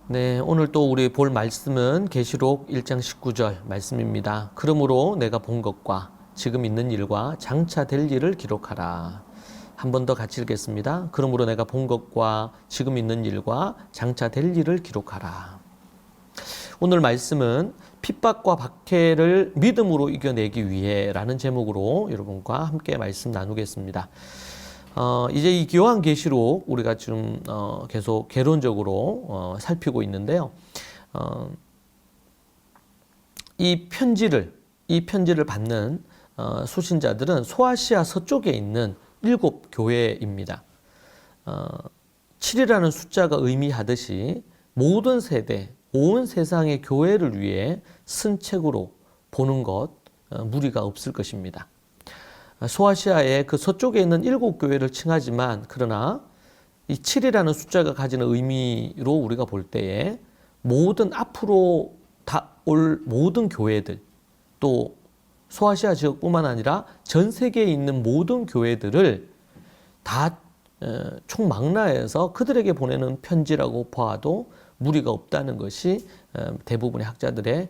네, 오늘 또 우리 볼 말씀은 계시록 1장 19절 말씀입니다. 그러므로 내가 본 것과 지금 있는 일과 장차 될 일을 기록하라. 한 번 더 같이 읽겠습니다. 그러므로 내가 본 것과 지금 있는 일과 장차 될 일을 기록하라. 오늘 말씀은 핍박과 박해를 믿음으로 이겨내기 위해 라는 제목으로 여러분과 함께 말씀 나누겠습니다. 이제 이 요한계시록 우리가 좀 계속 개론적으로 살피고 있는데요. 이 편지를 받는 수신자들은 소아시아 서쪽에 있는 7교회입니다. 7이라는 숫자가 의미하듯이 모든 세대, 온 세상의 교회를 위해 쓴 책으로 보는 것 무리가 없을 것입니다. 소아시아의 그 서쪽에 있는 7교회를 칭하지만 그러나 이 7이라는 숫자가 가지는 의미로 우리가 볼 때에 모든 앞으로 다 올 모든 교회들 또 소아시아 지역뿐만 아니라 전 세계에 있는 모든 교회들을 다 총망라해서 그들에게 보내는 편지라고 봐도 무리가 없다는 것이 대부분의 학자들의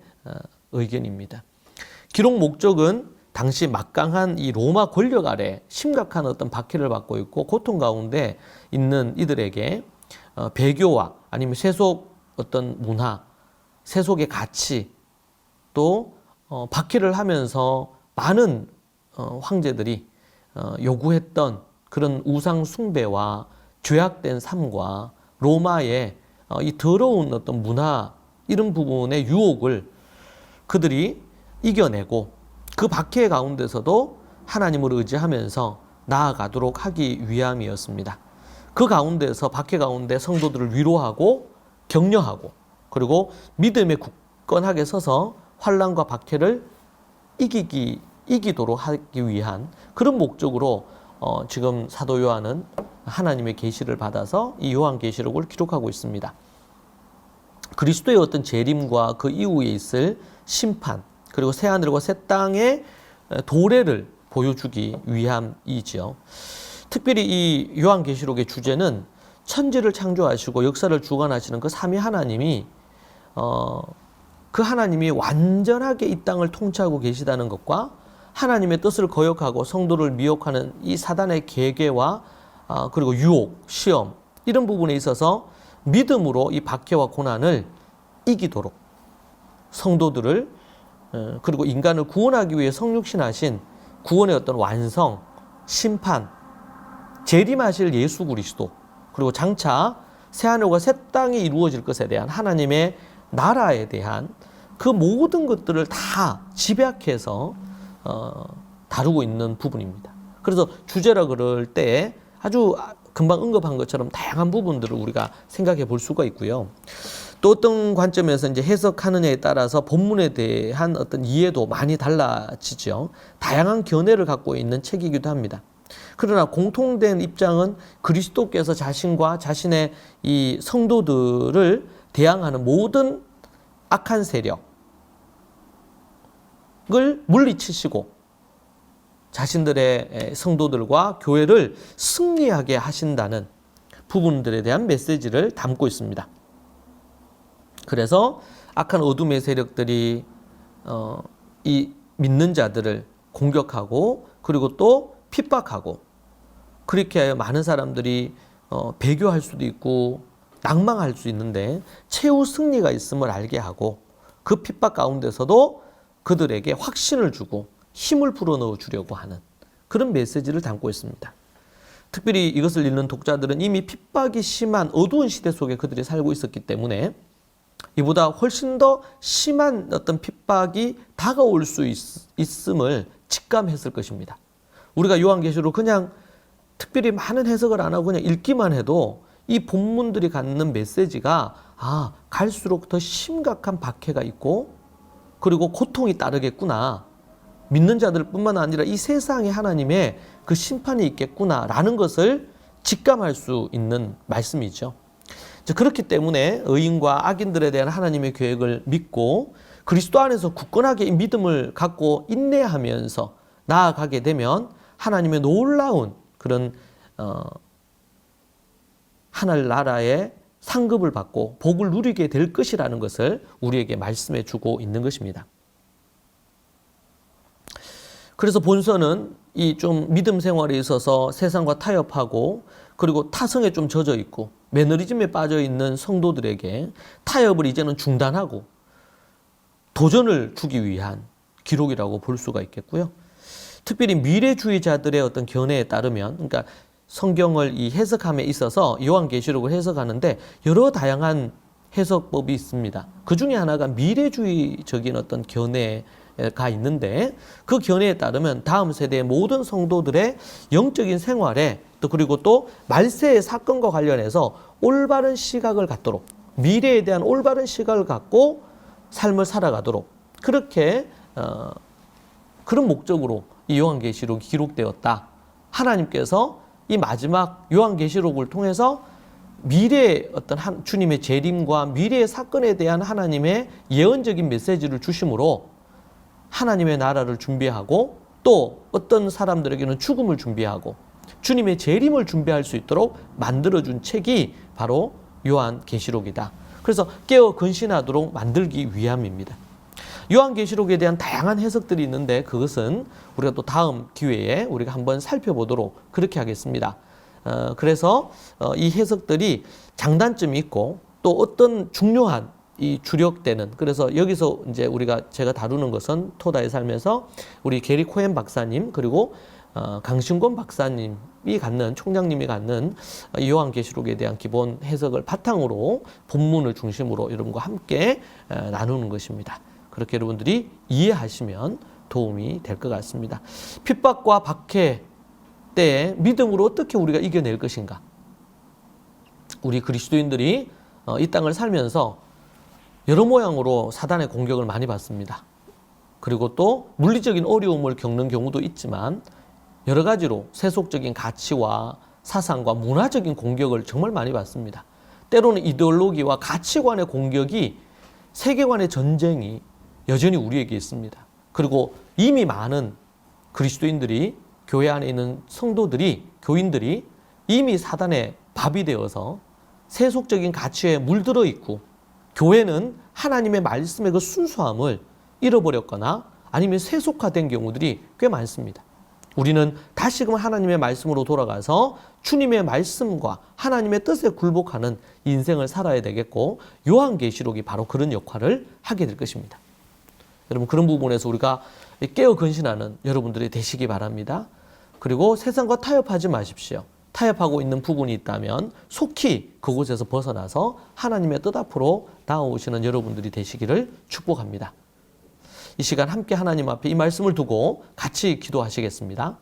의견입니다. 기록 목적은 당시 막강한 이 로마 권력 아래 심각한 어떤 박해를 받고 있고 고통 가운데 있는 이들에게 배교와 아니면 세속 어떤 문화, 세속의 가치 또 박해를 하면서 많은 황제들이 요구했던 그런 우상 숭배와 죄악된 삶과 로마의 이 더러운 어떤 문화 이런 부분의 유혹을 그들이 이겨내고 그 박해 가운데서도 하나님을 의지하면서 나아가도록 하기 위함이었습니다. 그 가운데서 박해 가운데 성도들을 위로하고 격려하고 그리고 믿음에 굳건하게 서서 환난과 박해를 이기도록 하기 위한 그런 목적으로 지금 사도 요한은 하나님의 계시를 받아서 이 요한계시록을 기록하고 있습니다. 그리스도의 어떤 재림과 그 이후에 있을 심판 그리고 새하늘과 새 땅의 도래를 보여주기 위함이지요. 특별히 이 요한계시록의 주제는 천지를 창조하시고 역사를 주관하시는 그 삼위 하나님이 그 하나님이 완전하게 이 땅을 통치하고 계시다는 것과 하나님의 뜻을 거역하고 성도를 미혹하는 이 사단의 계계와 그리고 유혹, 시험 이런 부분에 있어서 믿음으로 이 박해와 고난을 이기도록 성도들을 그리고 인간을 구원하기 위해 성육신하신 구원의 어떤 완성, 심판, 재림하실 예수 그리스도 그리고 장차 새하늘과 새 땅이 이루어질 것에 대한 하나님의 나라에 대한 그 모든 것들을 다 집약해서 다루고 있는 부분입니다. 그래서 주제라 그럴 때 아주 금방 언급한 것처럼 다양한 부분들을 우리가 생각해 볼 수가 있고요. 또 어떤 관점에서 이제 해석하느냐에 따라서 본문에 대한 어떤 이해도 많이 달라지죠. 다양한 견해를 갖고 있는 책이기도 합니다. 그러나 공통된 입장은 그리스도께서 자신과 자신의 이 성도들을 대항하는 모든 악한 세력을 물리치시고 자신들의 성도들과 교회를 승리하게 하신다는 부분들에 대한 메시지를 담고 있습니다. 그래서 악한 어둠의 세력들이 이 믿는 자들을 공격하고 그리고 또 핍박하고 그렇게 하여 많은 사람들이 배교할 수도 있고 낭망할 수 있는데 최후 승리가 있음을 알게 하고 그 핍박 가운데서도 그들에게 확신을 주고 힘을 불어넣어 주려고 하는 그런 메시지를 담고 있습니다. 특별히 이것을 읽는 독자들은 이미 핍박이 심한 어두운 시대 속에 그들이 살고 있었기 때문에 이보다 훨씬 더 심한 어떤 핍박이 다가올 수 있음을 직감했을 것입니다. 우리가 요한계시록 그냥 특별히 많은 해석을 안 하고 그냥 읽기만 해도 이 본문들이 갖는 메시지가 갈수록 더 심각한 박해가 있고 그리고 고통이 따르겠구나. 믿는 자들뿐만 아니라 이 세상에 하나님의 그 심판이 있겠구나라는 것을 직감할 수 있는 말씀이죠. 그렇기 때문에 의인과 악인들에 대한 하나님의 계획을 믿고 그리스도 안에서 굳건하게 이 믿음을 갖고 인내하면서 나아가게 되면 하나님의 놀라운 그런 하늘나라의 상급을 받고 복을 누리게 될 것이라는 것을 우리에게 말씀해 주고 있는 것입니다. 그래서 본서는 이 좀 믿음 생활에 있어서 세상과 타협하고 그리고 타성에 좀 젖어 있고 매너리즘에 빠져 있는 성도들에게 타협을 이제는 중단하고 도전을 주기 위한 기록이라고 볼 수가 있겠고요. 특별히 미래주의자들의 어떤 견해에 따르면, 그러니까 성경을 이 해석함에 있어서 요한계시록을 해석하는데 여러 다양한 해석법이 있습니다. 그 중에 하나가 미래주의적인 어떤 견해가 있는데 그 견해에 따르면 다음 세대의 모든 성도들의 영적인 생활에 또 그리고 또 말세의 사건과 관련해서 올바른 시각을 갖도록 미래에 대한 올바른 시각을 갖고 삶을 살아가도록 그렇게 그런 목적으로 이 요한계시록이 기록되었다. 하나님께서 이 마지막 요한계시록을 통해서 미래의 어떤 주님의 재림과 미래의 사건에 대한 하나님의 예언적인 메시지를 주심으로 하나님의 나라를 준비하고 또 어떤 사람들에게는 죽음을 준비하고 주님의 재림을 준비할 수 있도록 만들어준 책이 바로 요한계시록이다. 그래서 깨어 근신하도록 만들기 위함입니다. 요한계시록에 대한 다양한 해석들이 있는데 그것은 우리가 또 다음 기회에 우리가 한번 살펴보도록 그렇게 하겠습니다. 그래서 이 해석들이 장단점이 있고 또 어떤 중요한 이 주력되는 그래서 여기서 이제 제가 다루는 것은 토다의 삶에서 우리 게리 코엔 박사님 그리고 강신권 박사님이 갖는 총장님이 갖는 요한계시록에 대한 기본 해석을 바탕으로 본문을 중심으로 여러분과 함께 나누는 것입니다. 그렇게 여러분들이 이해하시면 도움이 될 것 같습니다. 핍박과 박해 때에 믿음으로 어떻게 우리가 이겨낼 것인가? 우리 그리스도인들이 이 땅을 살면서 여러 모양으로 사단의 공격을 많이 받습니다. 그리고 또 물리적인 어려움을 겪는 경우도 있지만 여러 가지로 세속적인 가치와 사상과 문화적인 공격을 정말 많이 받습니다. 때로는 이데올로기와 가치관의 공격이 세계관의 전쟁이 여전히 우리에게 있습니다. 그리고 이미 많은 그리스도인들이 교회 안에 있는 성도들이 교인들이 이미 사단의 밥이 되어서 세속적인 가치에 물들어 있고 교회는 하나님의 말씀의 그 순수함을 잃어버렸거나 아니면 세속화된 경우들이 꽤 많습니다. 우리는 다시금 하나님의 말씀으로 돌아가서 주님의 말씀과 하나님의 뜻에 굴복하는 인생을 살아야 되겠고 요한계시록이 바로 그런 역할을 하게 될 것입니다. 여러분 그런 부분에서 우리가 깨어 근신하는 여러분들이 되시기 바랍니다. 그리고 세상과 타협하지 마십시오. 타협하고 있는 부분이 있다면 속히 그곳에서 벗어나서 하나님의 뜻 앞으로 나아오시는 여러분들이 되시기를 축복합니다. 이 시간 함께 하나님 앞에 이 말씀을 두고 같이 기도하시겠습니다.